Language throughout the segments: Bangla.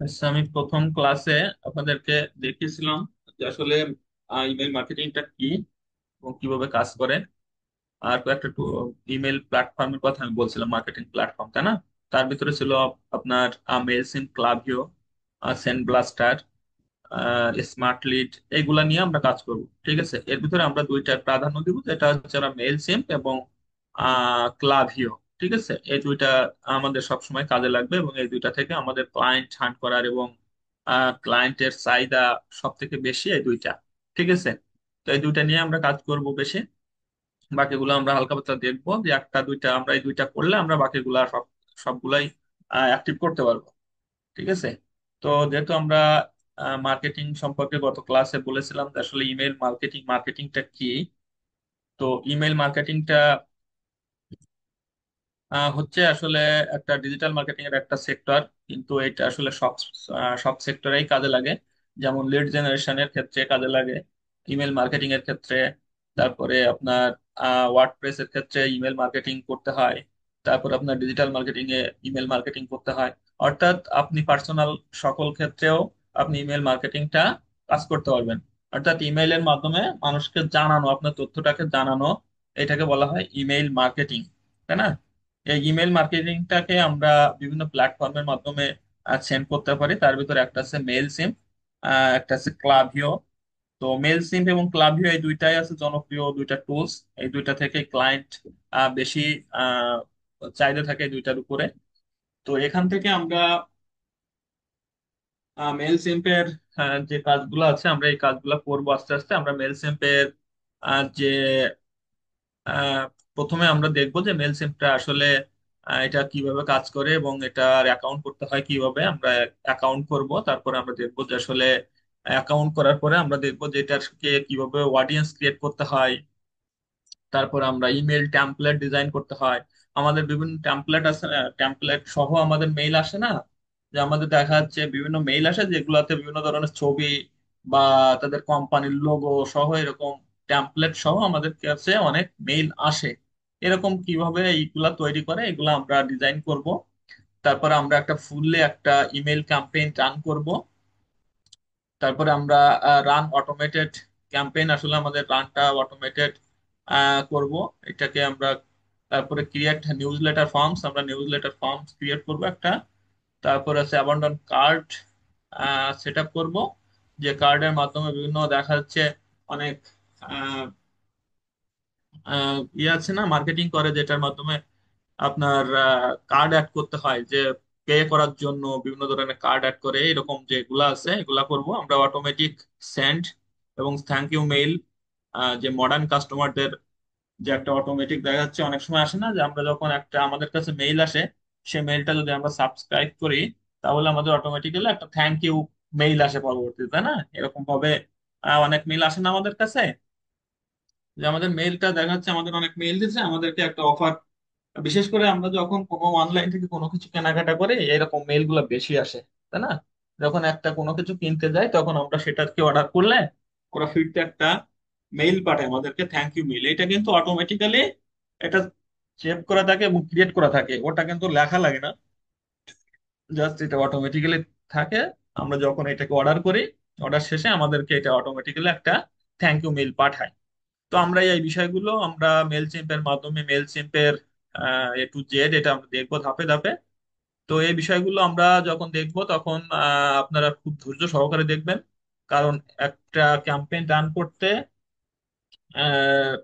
আচ্ছা, আমি প্রথম ক্লাসে আপনাদেরকে দেখিয়েছিলাম যে আসলে ইমেল মার্কেটিংটা কি এবং কিভাবে কাজ করে। আর কয়েকটা ইমেল প্ল্যাটফর্মের কথা আমি বলছিলাম, মার্কেটিং প্ল্যাটফর্ম, তাই না? তার ভিতরে ছিল আপনার মেলসিম, ক্লাভিও, সেন্ড ব্লাস্টার, স্মার্ট লিড। এইগুলা নিয়ে আমরা কাজ করব। ঠিক আছে, এর ভিতরে আমরা দুইটা প্রাধান্য দিব, যেটা হচ্ছে মেলসিম এবং ক্লাভিও। ঠিক আছে, এই দুইটা আমাদের সবসময় কাজে লাগবে এবং এই দুইটা থেকে আমাদের ক্লায়েন্ট হান্ট করার এবং ক্লায়েন্টের চাহিদা সব থেকে বেশি এই দুইটা। ঠিক আছে, তো এই দুইটা নিয়ে আমরা কাজ করব বেশি। বাকিগুলো আমরা হালকা পাতলা দেখবো, যে একটা দুইটা আমরা এই দুইটা করলে আমরা বাকিগুলা সবগুলাই অ্যাক্টিভ করতে পারবো। ঠিক আছে, তো যেহেতু আমরা মার্কেটিং সম্পর্কে গত ক্লাসে বলেছিলাম যে আসলে ইমেল মার্কেটিংটা কি। তো ইমেল মার্কেটিংটা হচ্ছে আসলে একটা ডিজিটাল মার্কেটিং এর একটা সেক্টর, কিন্তু এটা আসলে সব সেক্টরেই কাজে লাগে। যেমন লিড জেনারেশনের ক্ষেত্রে কাজে লাগে, ইমেল মার্কেটিং এর ক্ষেত্রে, তারপরে আপনার ওয়ার্ডপ্রেস এর ক্ষেত্রে ইমেল মার্কেটিং করতে হয়, তারপর আপনার ডিজিটাল মার্কেটিং এ ইমেল মার্কেটিং করতে হয়। অর্থাৎ আপনি পার্সোনাল সকল ক্ষেত্রেও আপনি ইমেল মার্কেটিংটা কাজ করতে পারবেন। অর্থাৎ ইমেইলের মাধ্যমে মানুষকে জানানো, আপনার তথ্যটাকে জানানো, এটাকে বলা হয় ইমেইল মার্কেটিং, তাই না? এই ইমেল মার্কেটিংটাকে আমরা বিভিন্ন প্ল্যাটফর্মের মাধ্যমে সেন্ড করতে পারি। তার ভিতরে একটা আছে মেল সিম, একটা আছে ক্লাভিও। তো মেল সিম এবং ক্লাভিও এই দুইটাই আছে জনপ্রিয় দুইটা টুলস। এই দুইটা থেকে ক্লায়েন্ট বেশি আহ, চাহিদা থাকে এই দুইটার উপরে। তো এখান থেকে আমরা মেল সিম্পের যে কাজগুলো আছে আমরা এই কাজগুলো করবো আস্তে আস্তে। আমরা মেল সিম্পের যে আহ, প্রথমে আমরা দেখবো যে মেল সিমটা আসলে এটা কিভাবে কাজ করে এবং এটার অ্যাকাউন্ট করতে হয় কিভাবে। আমরা অ্যাকাউন্ট করব, তারপরে আমরা দেখবো যে আসলে অ্যাকাউন্ট করার পরে আমরা দেখবো যে এটাকে কিভাবে অডিয়েন্স ক্রিয়েট করতে হয়। তারপর আমরা ইমেল টেমপ্লেট ডিজাইন করতে হয়। আমাদের বিভিন্ন টেমপ্লেট আছে, টেমপ্লেট সহ আমাদের মেইল আসে না? যে আমাদের দেখা যাচ্ছে বিভিন্ন মেইল আসে যেগুলোতে বিভিন্ন ধরনের ছবি বা তাদের কোম্পানির লোগো সহ এরকম টেমপ্লেট সহ আমাদের কাছে অনেক মেইল আসে। এরকম কিভাবে এইগুলা তৈরি করে এগুলা আমরা ডিজাইন করব। তারপর আমরা একটা ফুললি একটা ইমেল ক্যাম্পেইন রান করব। তারপরে আমরা রান অটোমেটেড ক্যাম্পেইন, আসলে আমাদের রানটা অটোমেটেড করব এটাকে আমরা। তারপরে ক্রিয়েট নিউজ লেটার ফর্মস, আমরা নিউজ লেটার ফর্মস ক্রিয়েট করব একটা। তারপরে আছে অ্যাবান্ডন কার্ড সেট আপ করবো, যে কার্ডের মাধ্যমে বিভিন্ন দেখা যাচ্ছে অনেক ইয়ে আছে না, মার্কেটিং করে যেটার মাধ্যমে আপনার কার্ড অ্যাড করতে হয়, যে পে করার জন্য বিভিন্ন ধরনের কার্ড অ্যাড করে, এরকম যেগুলা আছে এগুলা করব আমরা। অটোমেটিক সেন্ড এবং থ্যাংক ইউ মেইল, যে মডার্ন কাস্টমারদের যে একটা অটোমেটিক দেখা যাচ্ছে অনেক সময় আসে না, যে আমরা যখন একটা আমাদের কাছে মেইল আসে, সেই মেইলটা যদি আমরা সাবস্ক্রাইব করি তাহলে আমাদের অটোমেটিক্যালি একটা থ্যাংক ইউ মেইল আসে পরবর্তীতে, তাই না? এরকম ভাবে অনেক মেইল আসে না আমাদের কাছে, যে আমাদের মেইলটা দেখা যাচ্ছে আমাদের অনেক মেইল দিচ্ছে আমাদেরকে একটা অফার। বিশেষ করে আমরা যখন কোনো অনলাইন থেকে কোনো কিছু কেনাকাটা করি এরকম মেইল গুলো বেশি আসে, তাই না? যখন একটা কোনো কিছু কিনতে যাই তখন আমরা সেটাকে অর্ডার করলে ওরা ফিরতে একটা মেইল পাঠায় আমাদেরকে, থ্যাংক ইউ মেইল। এটা কিন্তু অটোমেটিক্যালি এটা সেভ করা থাকে এবং ক্রিয়েট করা থাকে, ওটা কিন্তু লেখা লাগে না, জাস্ট এটা অটোমেটিক্যালি থাকে। আমরা যখন এটাকে অর্ডার করি, অর্ডার শেষে আমাদেরকে এটা অটোমেটিক্যালি একটা থ্যাংক ইউ মেইল পাঠায়। তো আমরা এই বিষয়গুলো আমরা মেল চিম্পের মাধ্যমে, মেল চিম্পের A to Z এটা আমরা দেখবো ধাপে ধাপে। তো এই বিষয়গুলো আমরা যখন দেখবো তখন আপনারা খুব ধৈর্য সহকারে দেখবেন, কারণ একটা ক্যাম্পেইন রান করতে আহ,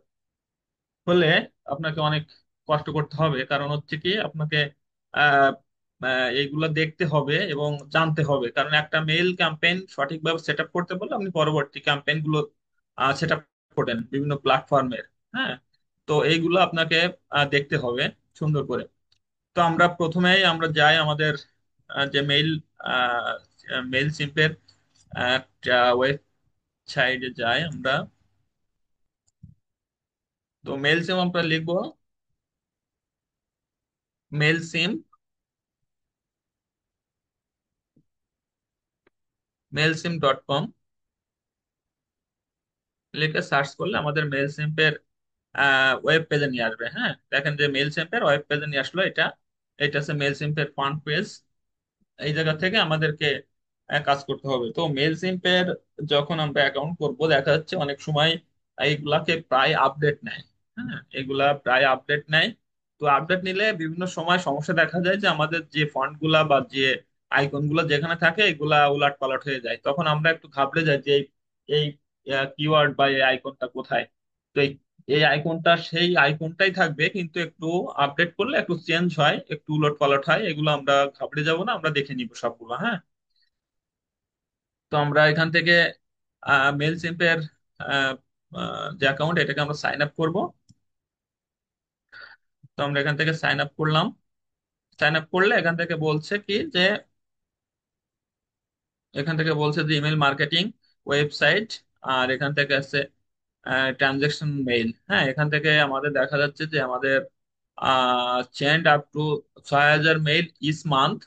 হলে আপনাকে অনেক কষ্ট করতে হবে। কারণ হচ্ছে কি, আপনাকে আহ, এইগুলো দেখতে হবে এবং জানতে হবে। কারণ একটা মেইল ক্যাম্পেইন সঠিকভাবে সেট আপ করতে বলে আপনি পরবর্তী ক্যাম্পেইন গুলো সেট আপ করেন বিভিন্ন প্ল্যাটফর্মের। হ্যাঁ, তো এইগুলো আপনাকে দেখতে হবে সুন্দর করে। তো আমরা প্রথমেই আমরা যাই আমাদের যে মেইল সিম্পের একটা ওয়েবসাইটে যাই আমরা। তো মেইল সিম আমরা লিখবো মেল সিম, mailsim.com লিখে সার্চ করলে আমাদের মেল সিম্পের ওয়েব পেজে নিয়ে আসবে। হ্যাঁ, দেখেন যে মেল সিম্পের ওয়েব পেজে নিয়ে আসলো। এটা এটা হচ্ছে মেল সিম্পের ফ্রন্ট পেজ। এই জায়গা থেকে আমাদেরকে কাজ করতে হবে। তো মেল সিম্পের যখন আমরা অ্যাকাউন্ট করব দেখা যাচ্ছে অনেক সময় এইগুলাকে প্রায় আপডেট নেয়। হ্যাঁ, এগুলা প্রায় আপডেট নেয়। তো আপডেট নিলে বিভিন্ন সময় সমস্যা দেখা যায় যে আমাদের যে ফন্ট গুলা বা যে আইকন গুলা যেখানে থাকে এগুলা উলাট পালাট হয়ে যায়, তখন আমরা একটু ঘাবড়ে যাই যে এই কিওয়ার্ড বা এই আইকনটা কোথায়। তো এই এই আইকনটা সেই আইকনটাই থাকবে, কিন্তু একটু আপডেট করলে একটু চেঞ্জ হয়, একটু উলট পালট হয়, এগুলো আমরা ঘাবড়ে যাব না, আমরা দেখে নিব সবগুলো। হ্যাঁ, তো আমরা এখান থেকে মেল সিম্পের যে অ্যাকাউন্ট এটাকে আমরা সাইন আপ করবো। তো আমরা এখান থেকে সাইন আপ করলাম। সাইন আপ করলে এখান থেকে বলছে কি যে, এখান থেকে বলছে যে ইমেল মার্কেটিং ওয়েবসাইট, আর এখান থেকে আছে ট্রানজেকশন মেইল। হ্যাঁ, এখান থেকে আমাদের দেখা যাচ্ছে যে আমাদের send up to 6,000 mail is month,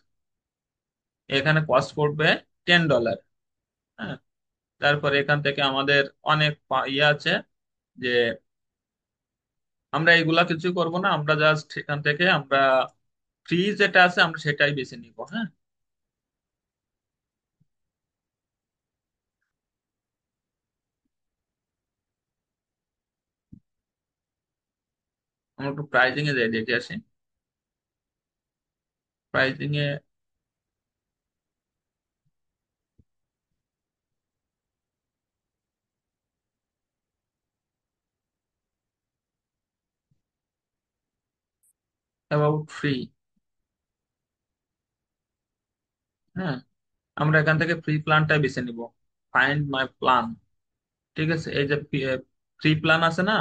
এখানে কস্ট পড়বে $10। হ্যাঁ, তারপরে এখান থেকে আমাদের অনেক ইয়ে আছে যে আমরা এগুলা কিছু করব না, আমরা জাস্ট এখান থেকে আমরা ফ্রি যেটা আছে আমরা সেটাই বেছে নিব। হ্যাঁ, আমরা একটু প্রাইজিং এ যাই, দেখে আসি। Pricing A about free. হ্যাঁ, আমরা এখান থেকে ফ্রি প্ল্যানটাই বেছে নিব, ফাইন্ড মাই প্ল্যান। ঠিক আছে, এই যে ফ্রি প্ল্যান আছে না,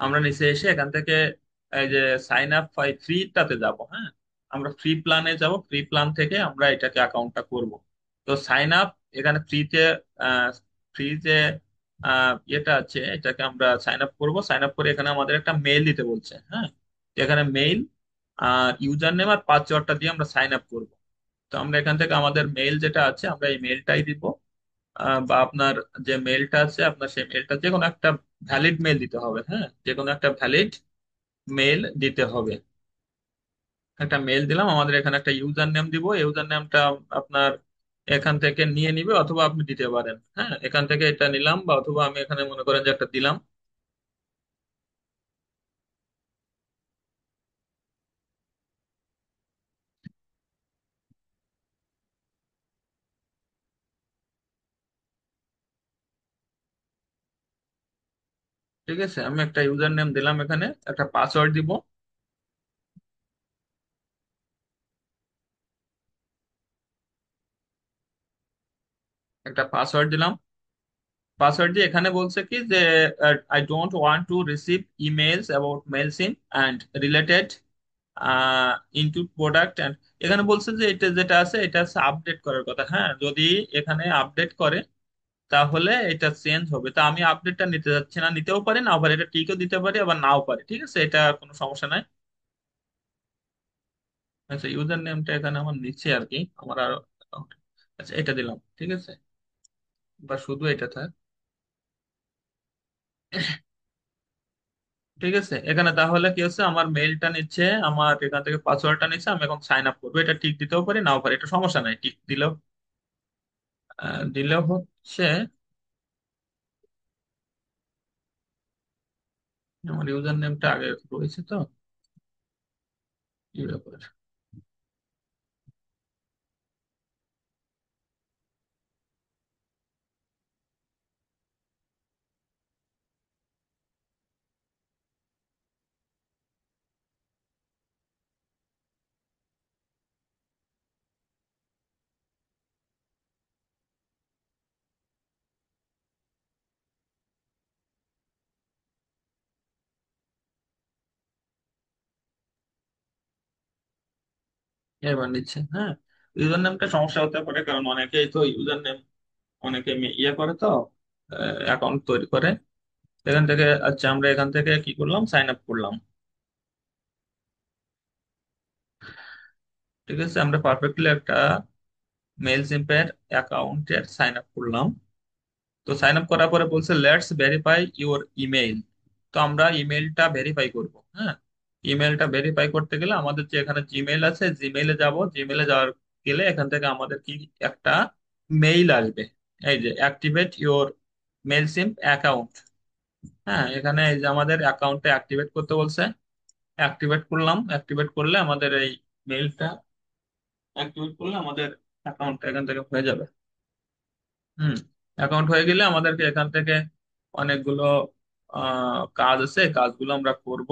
আমরা নিচে এসে এখান থেকে এই যে সাইন আপ ফ্রিটাতে যাব। হ্যাঁ, আমরা ফ্রি প্ল্যানে যাব, ফ্রি প্ল্যান থেকে আমরা এটাকে অ্যাকাউন্টটা করব। তো সাইন আপ, এখানে ফ্রিতে ফ্রি যে ইয়েটা আছে এটাকে আমরা সাইন আপ করবো। সাইন আপ করে এখানে আমাদের একটা মেইল দিতে বলছে। হ্যাঁ, তো এখানে মেইল আর ইউজার নেম আর পাসওয়ার্ডটা দিয়ে আমরা সাইন আপ করবো। তো আমরা এখান থেকে আমাদের মেইল যেটা আছে আমরা এই মেইলটাই দিব। বা আপনার যে মেলটা আছে আপনার সেই মেলটা যে কোনো একটা ভ্যালিড মেল দিতে হবে। হ্যাঁ, যে কোনো একটা ভ্যালিড মেল দিতে হবে। একটা মেল দিলাম, আমাদের এখানে একটা ইউজার নেম দিব, ইউজার নেমটা আপনার এখান থেকে নিয়ে নিবে অথবা আপনি দিতে পারেন। হ্যাঁ, এখান থেকে এটা নিলাম বা অথবা আমি এখানে মনে করেন যে একটা দিলাম। ঠিক আছে, আমি একটা ইউজার নেম দিলাম, এখানে একটা পাসওয়ার্ড দিব। একটা পাসওয়ার্ড দিলাম। পাসওয়ার্ড দিয়ে এখানে বলছে কি যে I don't want to receive emails about Mailchimp and related into product and, এখানে বলছে যে এটা যেটা আছে এটা আছে আপডেট করার কথা। হ্যাঁ, যদি এখানে আপডেট করে তাহলে এটা চেঞ্জ হবে। তা আমি আপডেটটা নিতে যাচ্ছি না, নিতেও পারি না, আবার এটা ঠিকও দিতে পারি আবার নাও পারি। ঠিক আছে, এটা কোনো সমস্যা নাই। আচ্ছা, ইউজার নেমটা এখানে আমার নিচে আর কি, আমার আর account। আচ্ছা, এটা দিলাম। ঠিক আছে, বা শুধু এটা থাক। ঠিক আছে, এখানে তাহলে কি হচ্ছে, আমার মেইলটা নিচ্ছে, আমার এখান থেকে পাসওয়ার্ডটা নিচ্ছে, আমি এখন সাইন আপ করবো। এটা ঠিক দিতেও পারি নাও পারি, এটা সমস্যা নাই, ঠিক দিলেও দিলেও হচ্ছে। আমার ইউজার নেমটা আগে রয়েছে তো, কি ব্যাপার। এবার নিচ্ছে। হ্যাঁ, ইউজার নেমটা সমস্যা হতে পারে, কারণ অনেকেই তো ইউজার নেম অনেকে ইয়ে করে তো, অ্যাকাউন্ট তৈরি করে। এখান থেকে আচ্ছা, আমরা এখান থেকে কি করলাম, সাইন আপ করলাম। ঠিক আছে, আমরা পারফেক্টলি একটা মেল সিম্পের অ্যাকাউন্টের সাইন আপ করলাম। তো সাইন আপ করার পরে বলছে লেটস ভেরিফাই ইউর ইমেইল। তো আমরা ইমেলটা ভেরিফাই করব। হ্যাঁ, ইমেলটা ভেরিফাই করতে গেলে আমাদের যে এখানে জিমেইল আছে জিমেইলে যাব। জিমেইলে যাওয়ার গেলে এখান থেকে আমাদের কি একটা মেইল আসবে, এই যে activate your MailChimp account. হ্যাঁ, এখানে এই যে আমাদের অ্যাকাউন্টে অ্যাক্টিভেট করতে বলছে, অ্যাক্টিভেট করলাম। অ্যাক্টিভেট করলে আমাদের এই মেইলটা অ্যাক্টিভেট করলে আমাদের অ্যাকাউন্টটা এখান থেকে হয়ে যাবে। হুম, অ্যাকাউন্ট হয়ে গেলে আমাদেরকে এখান থেকে অনেকগুলো কাজ আছে, এই কাজগুলো আমরা করব।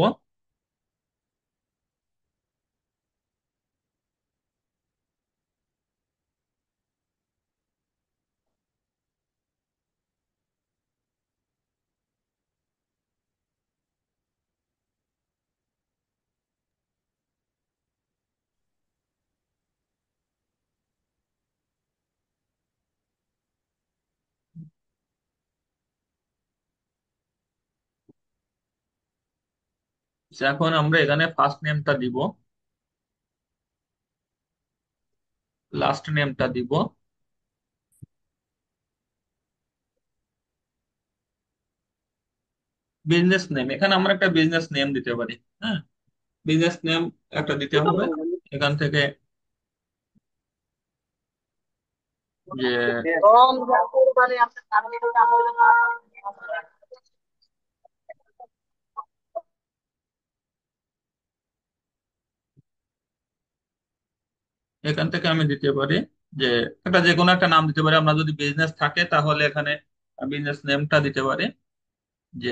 এখন আমরা এখানে ফার্স্ট নেমটা দিব, লাস্ট নেমটা দিব, বিজনেস নেম। এখানে আমরা একটা বিজনেস নেম দিতে পারি। হ্যাঁ, বিজনেস নেম একটা দিতে হবে এখান থেকে, যে এখান থেকে আমি দিতে পারি যে একটা যে কোনো একটা নাম দিতে পারি। আমরা যদি বিজনেস থাকে তাহলে এখানে বিজনেস নেমটা দিতে পারি, যে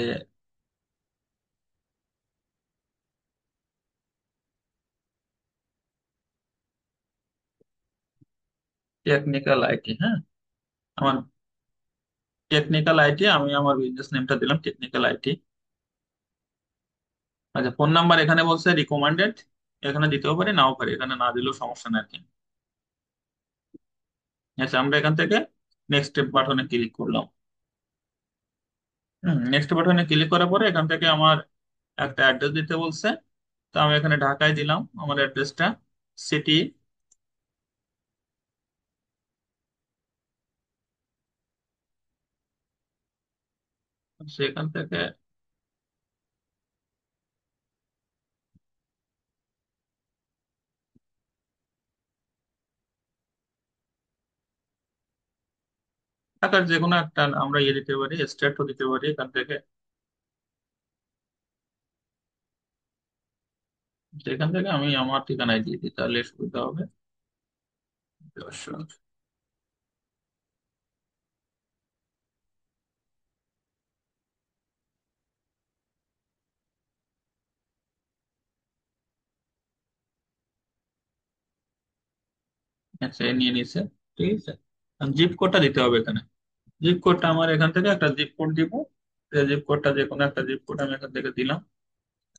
টেকনিক্যাল আইটি। হ্যাঁ, আমার টেকনিক্যাল আইটি, আমি আমার বিজনেস নেমটা দিলাম টেকনিক্যাল আইটি। আচ্ছা, ফোন নাম্বার এখানে বলছে রিকমেন্ডেড, এখানে দিতেও পারি নাও পারি, এখানে না দিলেও সমস্যা নেই আর কি। আচ্ছা, আমরা এখান থেকে নেক্সট বাটনে ক্লিক করলাম। নেক্সট বাটনে ক্লিক করার পরে এখান থেকে আমার একটা অ্যাড্রেস দিতে বলছে। তো আমি এখানে ঢাকায় দিলাম আমার অ্যাড্রেসটা, সিটি। সেখান থেকে ঢাকার যে কোনো একটা আমরা ইয়ে দিতে পারি, স্টেটও দিতে পারি এখান থেকে। সেখান থেকে আমি আমার ঠিকানায় দিয়ে দিই, তাহলে সুবিধা হবে। যশোর। আচ্ছা, এ নিয়ে নিছে। ঠিক আছে, জিপ কোডটা দিতে হবে এখানে। জিপ কোডটা আমার এখান থেকে একটা জিপ কোড দিব। জিপ কোডটা যে কোনো একটা জিপ কোড আমি এখান থেকে দিলাম।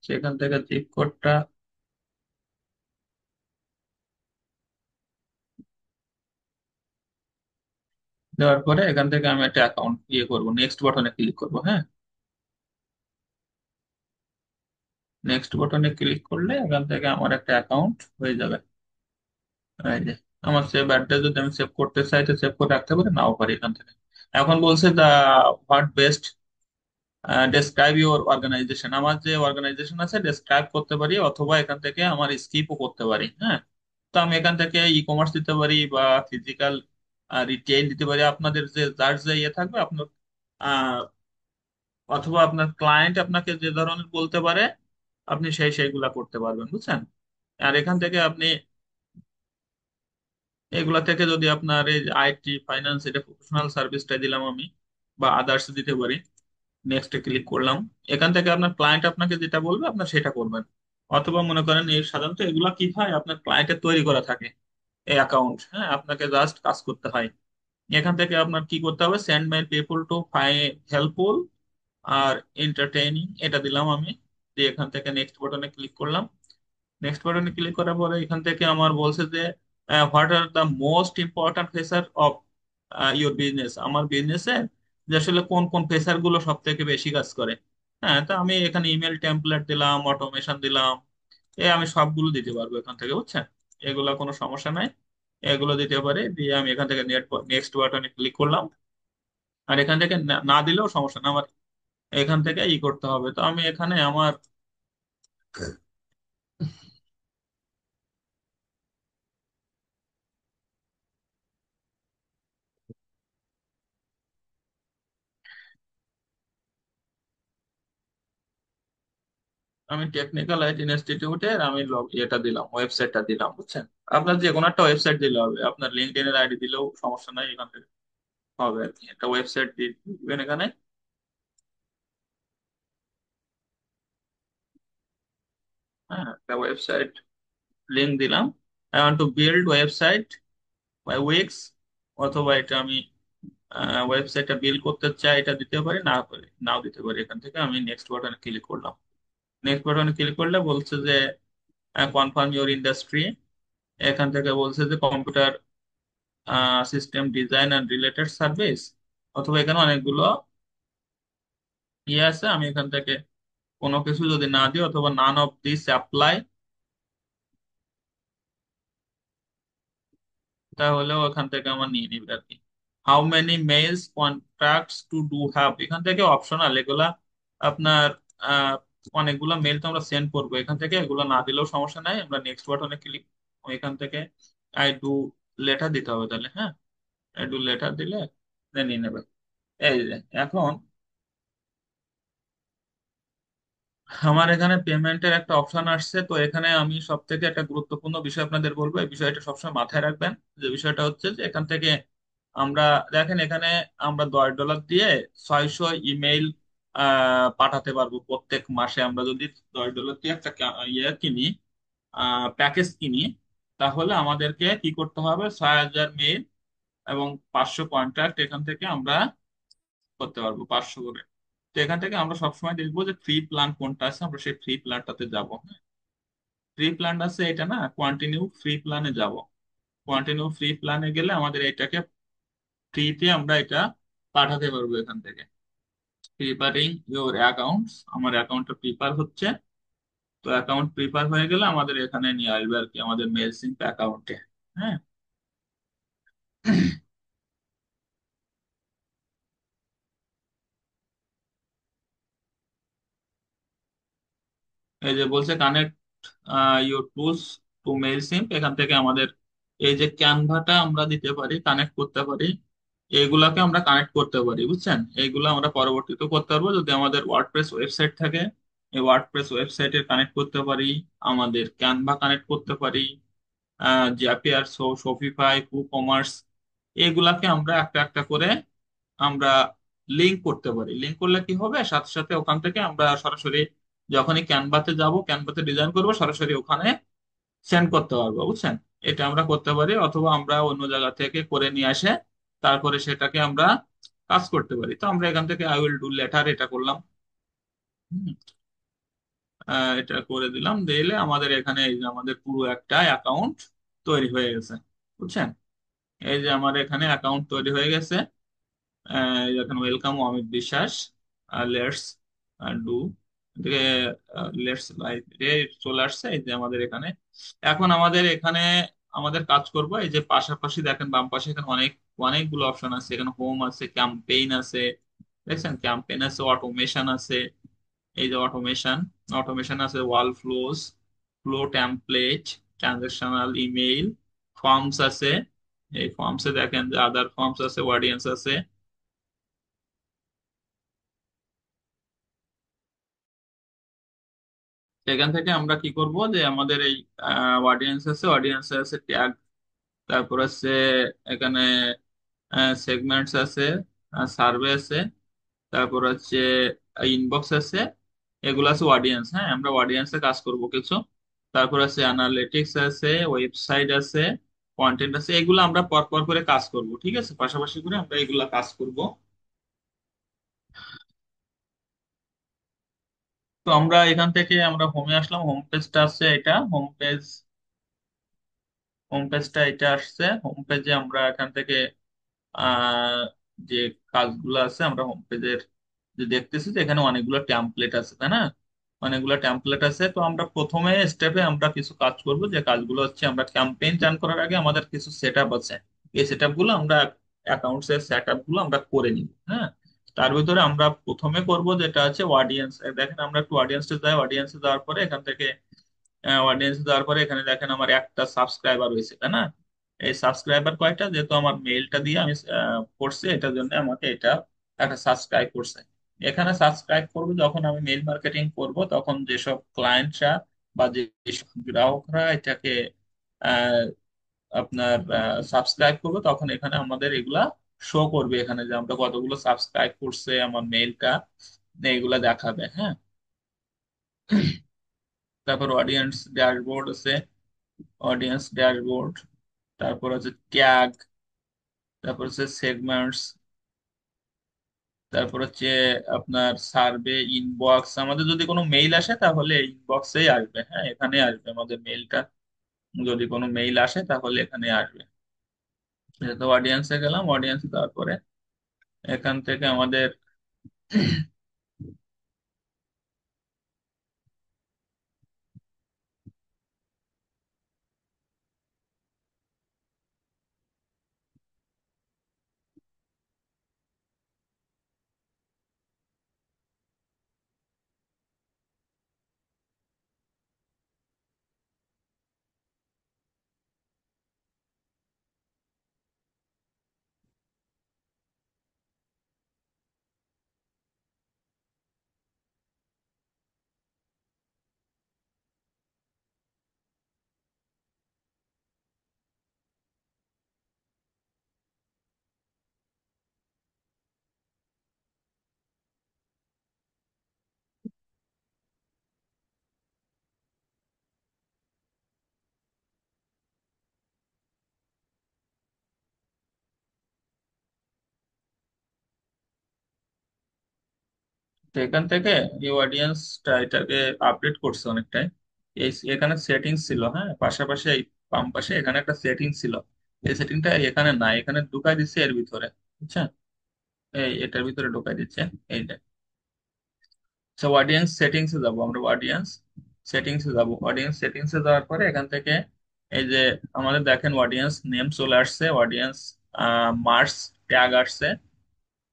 সেখান থেকে জিপ কোডটা দেওয়ার পরে এখান থেকে আমি একটা অ্যাকাউন্ট ইয়ে করবো, নেক্সট বাটনে ক্লিক করবো। হ্যাঁ, নেক্সট বাটনে ক্লিক করলে এখান থেকে আমার একটা অ্যাকাউন্ট হয়ে যাবে। এই যে আমার সেভ অ্যাড্রেস, যদি আমি সেভ করতে চাই তো সেভ করে রাখতে পারি, নাও পারি এখান থেকে। এখন বলছে the what best describe your organisation. আমার যে অর্গানাইজেশন আছে ডেসক্রাইব করতে পারি, অথবা এখান থেকে আমার স্কিপও করতে পারি। হ্যাঁ, তো আমি এখান থেকে ই কমার্স দিতে পারি বা ফিজিক্যাল রিটেইল দিতে পারি, আপনাদের যে যার যে ইয়ে থাকবে আপনার, আহ, অথবা আপনার ক্লায়েন্ট আপনাকে যে ধরনের বলতে পারে আপনি সেইগুলা করতে পারবেন, বুঝছেন। আর এখান থেকে আপনি এগুলা থেকে যদি আপনার এই আইটি ফাইন্যান্স, এটা প্রফেশনাল সার্ভিসটা দিলাম আমি, বা আদার্স দিতে পারি। নেক্সটে ক্লিক করলাম। এখান থেকে আপনার ক্লায়েন্ট আপনাকে যেটা বলবে আপনার সেটা করবেন। অথবা মনে করেন এই সাধারণত এগুলা কি হয়, আপনার ক্লায়েন্টের তৈরি করা থাকে এই অ্যাকাউন্ট। হ্যাঁ, আপনাকে জাস্ট কাজ করতে হয়। এখান থেকে আপনার কি করতে হবে, সেন্ড মাই পিপল টু ফাই হেল্পফুল আর এন্টারটেইনিং, এটা দিলাম আমি। দিয়ে এখান থেকে নেক্সট বাটনে ক্লিক করলাম। নেক্সট বাটনে ক্লিক করার পরে এখান থেকে আমার বলছে যে what are the most important facet of your business. আমার বিজনেসে যে আসলে কোন কোন ফেসার গুলো সব থেকে বেশি কাজ করে। হ্যাঁ, তো আমি এখানে ইমেল টেমপ্লেট দিলাম, অটোমেশন দিলাম, আমি সবগুলো দিতে পারবো এখান থেকে, বুঝছেন। এগুলা কোনো সমস্যা নাই, এগুলো দিতে পারে। দিয়ে আমি এখান থেকে নেক্সট বাটনে ক্লিক করলাম। আর এখান থেকে না না দিলেও সমস্যা না, আমার এখান থেকে ই করতে হবে। তো আমি এখানে আমার আমি টেকনিক্যাল আইটি ইনস্টিটিউটের আমি এটা দিলাম, ওয়েবসাইটটা দিলাম, বুঝছেন? আপনার যে কোনো একটা ওয়েবসাইট দিলে হবে, আপনার লিঙ্কডইনের আইডি দিলেও সমস্যা নাই, এখান থেকে হবে আর কি। একটা ওয়েবসাইট দিবেন এখানে। হ্যাঁ, একটা ওয়েবসাইট লিঙ্ক দিলাম। I want to build website by Wix, অথবা এটা আমি ওয়েবসাইটটা বিল্ড করতে চাই, এটা দিতে পারি, না পারি নাও দিতে পারি। এখান থেকে আমি নেক্সট বাটনে ক্লিক করলাম। নেক্সট বাটনে ক্লিক করলে বলছে যে কনফার্ম ইউর ইন্ডাস্ট্রি। এখান থেকে বলছে যে computer system design and related service, অথবা এখানে অনেকগুলো ইয়ে আছে। আমি এখান থেকে কোনো কিছু যদি না দিই, অথবা নান অফ দিস অ্যাপ্লাই, তাহলে ওখান থেকে আমার নিয়ে নিবে আর কি। How many mails contracts to do have, এখান থেকে অপশনাল এগুলা। আপনার আহ, অনেকগুলো মেইল তো আমরা সেন্ড করবো এখান থেকে, এগুলো না দিলেও সমস্যা নাই। আমরা নেক্সট বাটনে ক্লিক, এখান থেকে আই ডু লেটার দিতে হবে তাহলে। হ্যাঁ, আই ডু লেটার দিলে নিয়ে নেবে। এই যে এখন আমার এখানে পেমেন্টের একটা অপশন আসছে। তো এখানে আমি সব থেকে একটা গুরুত্বপূর্ণ বিষয় আপনাদের বলবো, এই বিষয়টা সবসময় মাথায় রাখবেন। যে বিষয়টা হচ্ছে যে এখান থেকে আমরা, দেখেন এখানে আমরা $10 দিয়ে 600 ইমেইল পাঠাতে পারবো প্রত্যেক মাসে। আমরা যদি $10 দিয়ে একটা ইয়ে কিনি, প্যাকেজ কিনি, তাহলে আমাদেরকে কি করতে হবে? 6,000 মেইল এবং 500 কন্ট্যাক্ট এখান থেকে আমরা করতে পারবো, 500 করে। তো এখান থেকে আমরা সবসময় দেখবো যে ফ্রি প্ল্যান কোনটা আছে, আমরা সেই ফ্রি প্ল্যানটাতে যাবো। ফ্রি প্ল্যান আছে এটা না, কন্টিনিউ ফ্রি প্ল্যানে যাব। কন্টিনিউ ফ্রি প্ল্যানে গেলে আমাদের এটাকে ফ্রিতে আমরা এটা পাঠাতে পারবো এখান থেকে। প্রিপারিং ইউর অ্যাকাউন্টস, আমার অ্যাকাউন্টটা প্রিপার হচ্ছে। তো অ্যাকাউন্ট প্রিপার হয়ে গেলে আমাদের এখানে নিয়ে আসবে আর কি, আমাদের মেল সিঙ্ক অ্যাকাউন্টে। হ্যাঁ, এই যে বলছে connect your tools to mail sync, এখান থেকে আমাদের এই যে ক্যানভাটা আমরা দিতে পারি, কানেক্ট করতে পারি, এইগুলাকে আমরা কানেক্ট করতে পারি, বুঝছেন? এইগুলো আমরা পরবর্তীতে করতে পারবো যদি আমাদের ওয়ার্ডপ্রেস ওয়েবসাইট থাকে। এই ওয়ার্ডপ্রেস ওয়েবসাইটে কানেক্ট করতে পারি, আমাদের ক্যানভা কানেক্ট করতে পারি, জাপিয়ার, শপিফাই, কুকমার্স, এগুলাকে আমরা একটা একটা করে আমরা লিঙ্ক করতে পারি। লিঙ্ক করলে কি হবে, সাথে সাথে ওখান থেকে আমরা সরাসরি যখনই ক্যানভাতে যাব, ক্যানভাতে ডিজাইন করব, সরাসরি ওখানে সেন্ড করতে পারবো, বুঝছেন? এটা আমরা করতে পারি, অথবা আমরা অন্য জায়গা থেকে করে নিয়ে আসে তারপরে সেটাকে আমরা কাজ করতে পারি। তো আমরা এখান থেকে আই উইল ডু লেটার এটা করলাম। হুম, এটা করে দিলাম, দিলে আমাদের এখানে এই যে আমাদের পুরো একটা অ্যাকাউন্ট তৈরি হয়ে গেছে, বুঝছেন? এই যে আমার এখানে অ্যাকাউন্ট তৈরি হয়ে গেছে। এখন ওয়েলকাম অমিত বিশ্বাস, লেটস ডু, লেটস লাইক চলে আসছে এই যে আমাদের এখানে। এখন আমাদের এখানে আমাদের কাজ করব, এই যে পাশাপাশি দেখেন বাম পাশে এখানে অনেকগুলো অপশন আছে। এখানে হোম আছে, ক্যাম্পেইন আছে, দেখছেন? ক্যাম্পেইন আছে, অটোমেশন আছে, এই যে অটোমেশন, অটোমেশন আছে, all flows, flow template, transactional email, forms আছে। এই ফর্মসে দেখেন যে আদার ফর্মস আছে, অডিয়েন্স আছে। সেখান থেকে আমরা কি করব, যে আমাদের এই অডিয়েন্স আছে, অডিয়েন্সে আছে ট্যাগ, তারপর আছে এখানে সেগমেন্টস আছে, সার্ভে আছে, তারপর হচ্ছে ইনবক্স আছে, এগুলো আছে অডিয়েন্স। হ্যাঁ, আমরা অডিয়েন্সে কাজ করব কিছু। তারপর আছে অ্যানালিটিক্স আছে, ওয়েবসাইট আছে, কন্টেন্ট আছে, এগুলো আমরা পর পর করে কাজ করব, ঠিক আছে? পাশাপাশি করে আমরা এগুলা কাজ করব। তো আমরা এখান থেকে আমরা হোমে আসলাম, হোম পেজটা আছে, এটা হোম পেজ। হোম পেজটা এটা আসছে, হোম পেজে আমরা এখান থেকে আহ, যে কাজগুলো আছে আমরা হোম পেজের যে দেখতেছি, যে এখানে অনেকগুলো ট্যাম্পলেট আছে, তাই না? অনেকগুলো ট্যাম্পলেট আছে। তো আমরা প্রথমে স্টেপে আমরা কিছু কাজ করব, যে কাজগুলো হচ্ছে আমরা ক্যাম্পেইন রান করার আগে আমাদের কিছু সেট আপ আছে। এই সেট আপ গুলো আমরা, অ্যাকাউন্টস এর সেট আপ গুলো আমরা করে নিব। হ্যাঁ, তার ভিতরে আমরা প্রথমে করব যেটা আছে অডিয়েন্স। দেখেন আমরা একটু অডিয়েন্সে যাই, অডিয়েন্সে যাওয়ার পরে এখান থেকে অডিয়েন্স দেওয়ার পরে এখানে দেখেন আমার একটা সাবস্ক্রাইবার হয়েছে, তাই না? এই সাবস্ক্রাইবার কয়টা, যেহেতু আমার মেইলটা দিয়ে আমি করছি, এটার জন্য আমাকে এটা একটা সাবস্ক্রাইব করছে। এখানে সাবস্ক্রাইব করবো যখন আমি মেইল মার্কেটিং করব, তখন যেসব ক্লায়েন্টরা বা যেসব গ্রাহকরা এটাকে আহ, আপনার সাবস্ক্রাইব করবে, তখন এখানে আমাদের এগুলা শো করবে, এখানে যে আমরা কতগুলো সাবস্ক্রাইব করছে আমার মেইলটা, এগুলা দেখাবে। হ্যাঁ, তারপর অডিয়েন্স ড্যাশবোর্ড আছে, অডিয়েন্স ড্যাশবোর্ড, তারপর হচ্ছে ট্যাগ, তারপর হচ্ছে সেগমেন্টস, তারপর হচ্ছে আপনার সার্ভে ইনবক্স। আমাদের যদি কোনো মেইল আসে তাহলে ইনবক্সেই আসবে, হ্যাঁ এখানে আসবে আমাদের মেইলটা, যদি কোনো মেইল আসে তাহলে এখানে আসবে। তো অডিয়েন্সে গেলাম, অডিয়েন্সে তারপরে এখান থেকে আমাদের এখান থেকে এই অডিয়েন্সটা এটাকে আপডেট করছে অনেকটাই। এখানে সেটিংস ছিল, হ্যাঁ পাশাপাশি এই বাম পাশে এখানে একটা সেটিং ছিল, এই সেটিংটা এখানে নাই, এখানে ঢুকাই দিচ্ছে এর ভিতরে, বুঝছেন, এই এটার ভিতরে ঢুকাই দিচ্ছে এইটা। আচ্ছা, অডিয়েন্স সেটিংসে যাব আমরা, অডিয়েন্স সেটিংসে যাব, অডিয়েন্স সেটিংসে যাওয়ার পরে এখান থেকে এই যে আমাদের দেখেন অডিয়েন্স নেম চলে আসছে, অডিয়েন্স মার্কস ট্যাগ আসছে,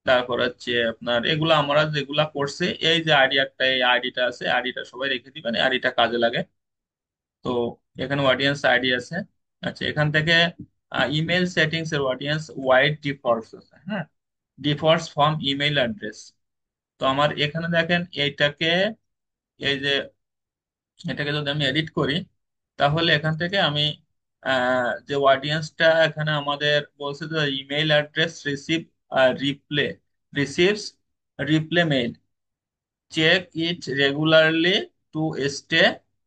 তারপর হচ্ছে আপনার এগুলা আমরা যেগুলা করছি, এই যে আইডি একটা, এই আইডিটা আছে, আইডিটা সবাই রেখে দিবেন, আইডিটা কাজে লাগে। তো এখানে অডিয়েন্স আইডি আছে। আচ্ছা, এখান থেকে ইমেল সেটিংস এর অডিয়েন্স ওয়াইড ডিফল্টস আছে, হ্যাঁ ডিফল্টস ফ্রম ইমেল অ্যাড্রেস। তো আমার এখানে দেখেন এইটাকে, এই যে এটাকে যদি আমি এডিট করি, তাহলে এখান থেকে আমি যে অডিয়েন্সটা এখানে আমাদের বলছে যে email address receive reply receives reply mail, check it regularly to stay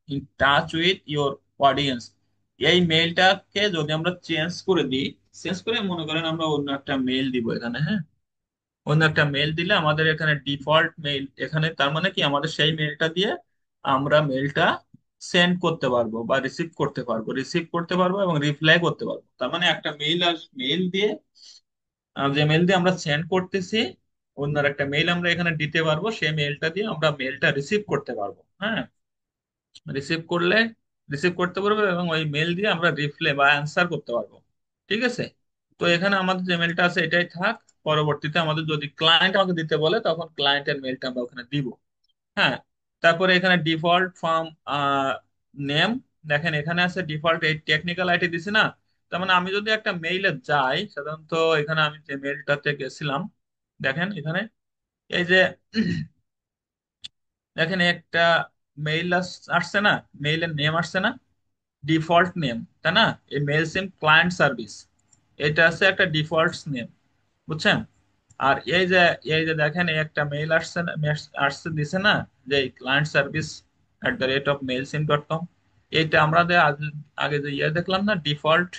in touch with your audience. এই মেইলটাকে যদি আমরা চেঞ্জ করে দিই, চেঞ্জ করে মনে করেন আমরা অন্য একটা মেইল দিব এখানে, হ্যাঁ অন্য একটা মেইল দিলে আমাদের এখানে ডিফল্ট মেইল, এখানে তার মানে কি আমাদের সেই মেইলটা দিয়ে আমরা মেইলটা সেন্ড করতে পারবো বা রিসিভ করতে পারবো এবং রিপ্লাই করতে পারবো। তার মানে একটা মেইল দিয়ে যে মেইল দিয়ে আমরা সেন্ড করতেছি, অন্য একটা মেইল আমরা এখানে দিতে পারবো, সেই মেইলটা দিয়ে আমরা মেইলটা রিসিভ করতে পারবো। হ্যাঁ, রিসিভ করলে রিসিভ করতে পারবো এবং ওই মেইল দিয়ে আমরা রিপ্লাই বা অ্যান্সার করতে পারবো। ঠিক আছে, তো এখানে আমাদের যে মেইলটা আছে এটাই থাক, পরবর্তীতে আমাদের যদি ক্লায়েন্ট আমাকে দিতে বলে তখন ক্লায়েন্টের মেইলটা আমরা ওখানে দিব। হ্যাঁ, তারপরে এখানে ডিফল্ট ফর্ম নেম, দেখেন এখানে আছে ডিফল্ট এই টেকনিক্যাল আইটি দিছে না। তার মানে আমি যদি একটা মেইলে যাই, সাধারণত এখানে আমি যে মেইলটাতে গেছিলাম, দেখেন এখানে এই যে দেখেন একটা মেইল আসছে না, মেইলের নেম আসছে না, ডিফল্ট নেম, তাই না, এই মেল সিম ক্লায়েন্ট সার্ভিস, এটা আছে একটা ডিফল্ট নেম, বুঝছেন। আর এই যে দেখেন এই একটা মেইল আসছে না, আসছে দিছে না, যে ক্লায়েন্ট সার্ভিস @mailsim.com, এইটা আমরা আগে যে দেখলাম না ডিফল্ট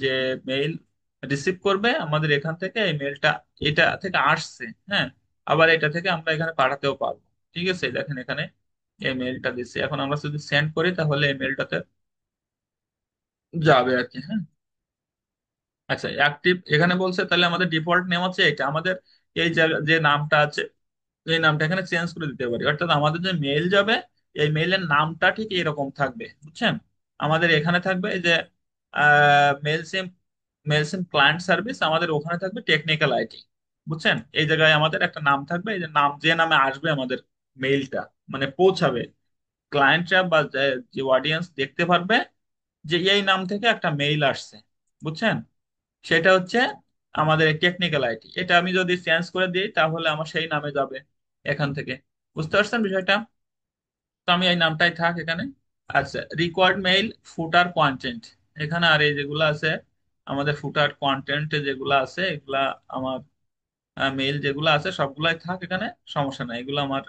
যে মেইল রিসিভ করবে আমাদের এখান থেকে এই মেইলটা, এটা থেকে আসছে। হ্যাঁ, আবার এটা থেকে আমরা এখানে পাঠাতেও পারবো। ঠিক আছে, দেখেন এখানে এই মেইলটা দিচ্ছে, এখন আমরা যদি সেন্ড করি তাহলে এই মেইলটাতে যাবে আর কি। হ্যাঁ, আচ্ছা অ্যাক্টিভ এখানে বলছে, তাহলে আমাদের ডিফল্ট নেম হচ্ছে এটা, আমাদের এই যে নামটা আছে এই নামটা এখানে চেঞ্জ করে দিতে পারি, অর্থাৎ আমাদের যে মেইল যাবে এই মেইলের নামটা ঠিক এরকম থাকবে, বুঝছেন। আমাদের এখানে থাকবে এই যে মেল সিম ক্লায়েন্ট সার্ভিস, আমাদের ওখানে থাকবে টেকনিক্যাল আইটি, বুঝছেন। এই জায়গায় আমাদের একটা নাম থাকবে, এই যে নাম যে নামে আসবে আমাদের মেইলটা, মানে পৌঁছাবে ক্লায়েন্টরা বা যে অডিয়েন্স দেখতে পারবে যে এই নাম থেকে একটা মেইল আসছে, বুঝছেন। সেটা হচ্ছে আমাদের টেকনিক্যাল আইটি, এটা আমি যদি চেঞ্জ করে দিই তাহলে আমার সেই নামে যাবে। এখান থেকে। বুঝতে পারছেন বিষয়টা? তো আমি এই নামটাই থাক এখানে। আচ্ছা, রিকোয়ার্ড মেইল ফুটার কন্টেন্ট, এখানে আর এই যেগুলো আছে আমাদের ফুটার কন্টেন্ট যেগুলো আছে এগুলা আমার মেইল যেগুলো আছে সবগুলাই থাক এখানে, সমস্যা নাই। এগুলো আমার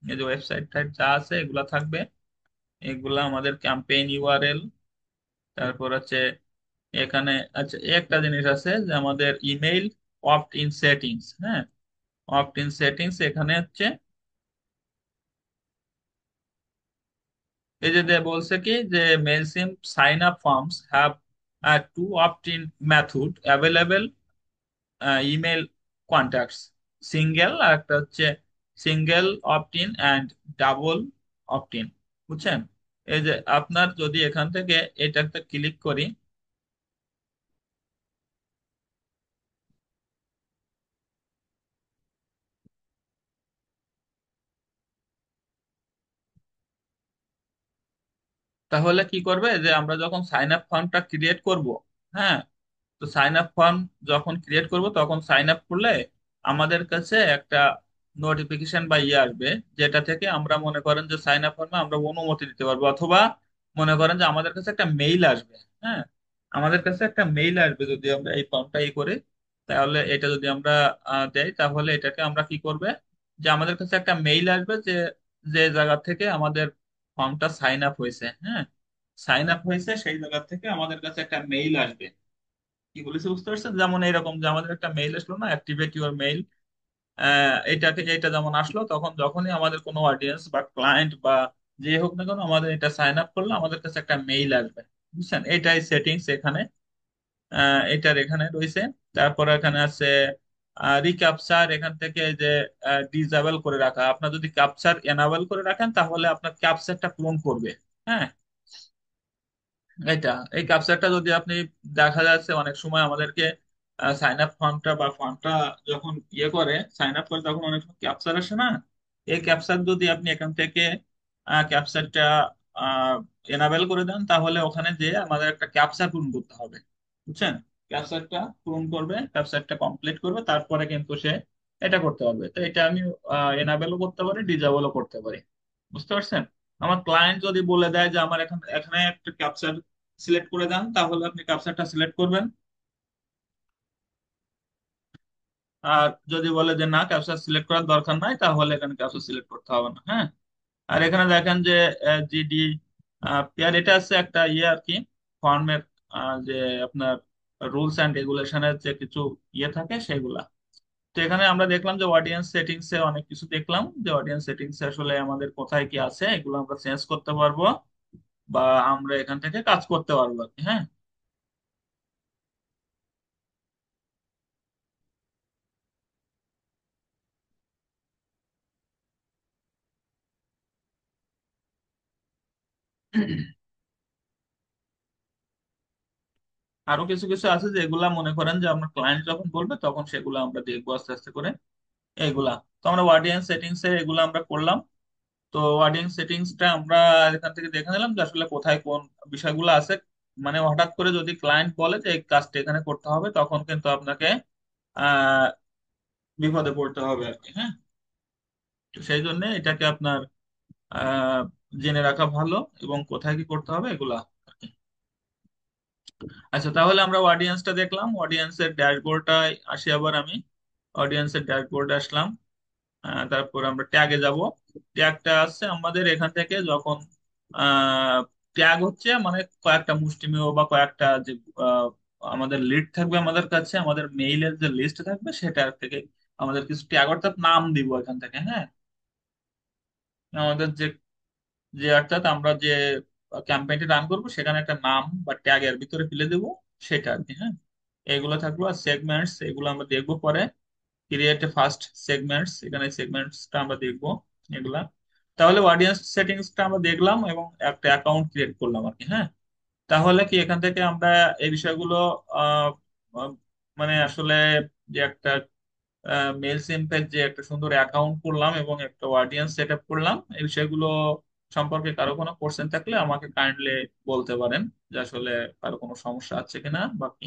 এই যে ওয়েবসাইট টাইট যা আছে এগুলা থাকবে। এগুলা আমাদের ক্যাম্পেইন ইউআরএল, তারপর হচ্ছে এখানে। আচ্ছা, একটা জিনিস আছে যে আমাদের ইমেইল অপ্ট ইন সেটিংস, হ্যাঁ, অপ্ট ইন সেটিংস এখানে হচ্ছে এই যে বলছে কি যে Mailchimp sign up forms have to opt in method available, email contacts, single আর একটা হচ্ছে single opt in and double opt in. বুঝছেন? এই যে আপনার যদি এখান থেকে এটাতে ক্লিক করি, তাহলে কি করবে যে আমরা যখন সাইন আপ ফর্মটা ক্রিয়েট করব, হ্যাঁ, তো সাইন আপ ফর্ম যখন ক্রিয়েট করব তখন সাইন আপ করলে আমাদের কাছে একটা নোটিফিকেশন বা ইয়ে আসবে, যেটা থেকে আমরা মনে করেন যে সাইন আপ ফর্মে আমরা অনুমতি দিতে পারবো, অথবা মনে করেন যে আমাদের কাছে একটা মেইল আসবে। হ্যাঁ, আমাদের কাছে একটা মেইল আসবে যদি আমরা এই ফর্মটা ই করি, তাহলে এটা যদি আমরা দেই তাহলে এটাকে আমরা কি করবে, যে আমাদের কাছে একটা মেইল আসবে যে যে জায়গা থেকে আমাদের ফর্মটা সাইন আপ হয়েছে, হ্যাঁ, সাইন আপ হয়েছে সেই জায়গা থেকে আমাদের কাছে একটা মেইল আসবে। কি বলেছে বুঝতে পারছেন? যেমন এরকম যে আমাদের একটা মেইল আসলো না, অ্যাক্টিভেট ইউর মেইল, এটাকে এটা যেমন আসলো তখন যখনই আমাদের কোনো অডিয়েন্স বা ক্লায়েন্ট বা যে হোক না কেন আমাদের এটা সাইন আপ করলো আমাদের কাছে একটা মেইল আসবে। বুঝছেন? এটাই সেটিংস এখানে, এটার এখানে রয়েছে। তারপর এখানে আছে রিক্যাপচার, এখান থেকে যে ডিসেবল করে রাখা, আপনার যদি ক্যাপচার এনাবেল করে রাখেন তাহলে আপনার ক্যাপচারটা পূরণ করবে। হ্যাঁ, এটা এই ক্যাপচারটা যদি আপনি, দেখা যাচ্ছে অনেক সময় আমাদেরকে সাইন আপ ফর্মটা বা ফর্মটা যখন ইয়ে করে সাইন আপ করে তখন অনেক সময় ক্যাপচার আসে না, এই ক্যাপচার যদি আপনি এখান থেকে ক্যাপচারটা এনাবেল করে দেন তাহলে ওখানে যে আমাদের একটা ক্যাপচার পূরণ করতে হবে। বুঝছেন? ক্যাপচারটা পূরণ করবে, ক্যাপচারটা কমপ্লিট করবে, তারপরে কিন্তু সে এটা করতে পারবে। তো এটা আমি এনাবেলও করতে পারি, ডিজেবলও করতে পারি। বুঝতে পারছেন? আমার ক্লায়েন্ট যদি বলে দেয় যে আমার এখানে এখানে একটা ক্যাপচার সিলেক্ট করে দেন, তাহলে আপনি ক্যাপচারটা সিলেক্ট করবেন। আর যদি বলে যে না ক্যাপচার সিলেক্ট করার দরকার নাই, তাহলে এখানে ক্যাপচার সিলেক্ট করতে হবে না। হ্যাঁ, আর এখানে দেখেন যে জিডি পেয়ার, এটা আছে একটা ইয়ে আর কি, ফর্মের যে আপনার রুলস অ্যান্ড রেগুলেশনের যে কিছু ইয়ে থাকে সেগুলা। তো এখানে আমরা দেখলাম যে অডিয়েন্স সেটিংস এ অনেক কিছু দেখলাম, যে অডিয়েন্স সেটিংস এ আসলে আমাদের কোথায় কি আছে এগুলো আমরা চেঞ্জ করতে পারবো বা আমরা এখান থেকে কাজ করতে পারবো আর কি। হ্যাঁ, আরো কিছু কিছু আছে যেগুলা মনে করেন যে আমরা ক্লায়েন্ট যখন বলবে তখন সেগুলো আমরা দেখবো আস্তে আস্তে করে এইগুলা। তো আমরা অডিয়েন্স সেটিংস এ এগুলো আমরা করলাম। তো অডিয়েন্স সেটিংসটা আমরা এখান থেকে দেখে নিলাম যে আসলে কোথায় কোন বিষয়গুলো আছে। মানে হঠাৎ করে যদি ক্লায়েন্ট বলে যে এই কাজটা এখানে করতে হবে তখন কিন্তু আপনাকে আহ বিপদে পড়তে হবে আর কি। হ্যাঁ, তো সেই জন্য এটাকে আপনার আহ জেনে রাখা ভালো এবং কোথায় কি করতে হবে এগুলা আর কি। আচ্ছা, তাহলে আমরা অডিয়েন্সটা দেখলাম, অডিয়েন্সের ড্যাশবোর্ডটা আসি আবার আমি। অডিয়েন্সের ড্যাশবোর্ডে আসলাম। তারপর আমরা ট্যাগে যাব। ট্যাগটা আছে আমাদের এখান থেকে যখন ট্যাগ হচ্ছে মানে কয়েকটা মুষ্টিমেয় বা কয়েকটা যে আহ, আমাদের লিড থাকবে আমাদের কাছে, আমাদের মেইলের যে লিস্ট থাকবে সেটা থেকে আমাদের কিছু ট্যাগ অর্থাৎ নাম দিব এখান থেকে। হ্যাঁ, আমাদের যে যে অর্থাৎ আমরা যে ক্যাম্পেইনটি রান করবো সেখানে একটা নাম বা ট্যাগ এর ভিতরে ফেলে দেবো, সেটা আর কি। হ্যাঁ, এগুলো থাকলো। আর সেগমেন্টস এগুলো আমরা দেখবো পরে। ক্রিয়েট ফার্স্ট সেগমেন্টস, এখানে সেগমেন্টসটা আমরা দেখবো এগুলা। তাহলে অডিয়েন্স সেটিংসটা আমরা দেখলাম এবং একটা অ্যাকাউন্ট ক্রিয়েট করলাম আর কি। হ্যাঁ, তাহলে কি এখান থেকে আমরা এই বিষয়গুলো আহ আহ, মানে আসলে যে একটা মেল সিম্পের যে একটা সুন্দর অ্যাকাউন্ট করলাম এবং একটা অডিয়েন্স সেট আপ করলাম, এই বিষয়গুলো সম্পর্কে কারো কোনো কোশ্চেন থাকলে আমাকে কাইন্ডলি বলতে পারেন যে আসলে কারো কোনো সমস্যা আছে কিনা বাকি।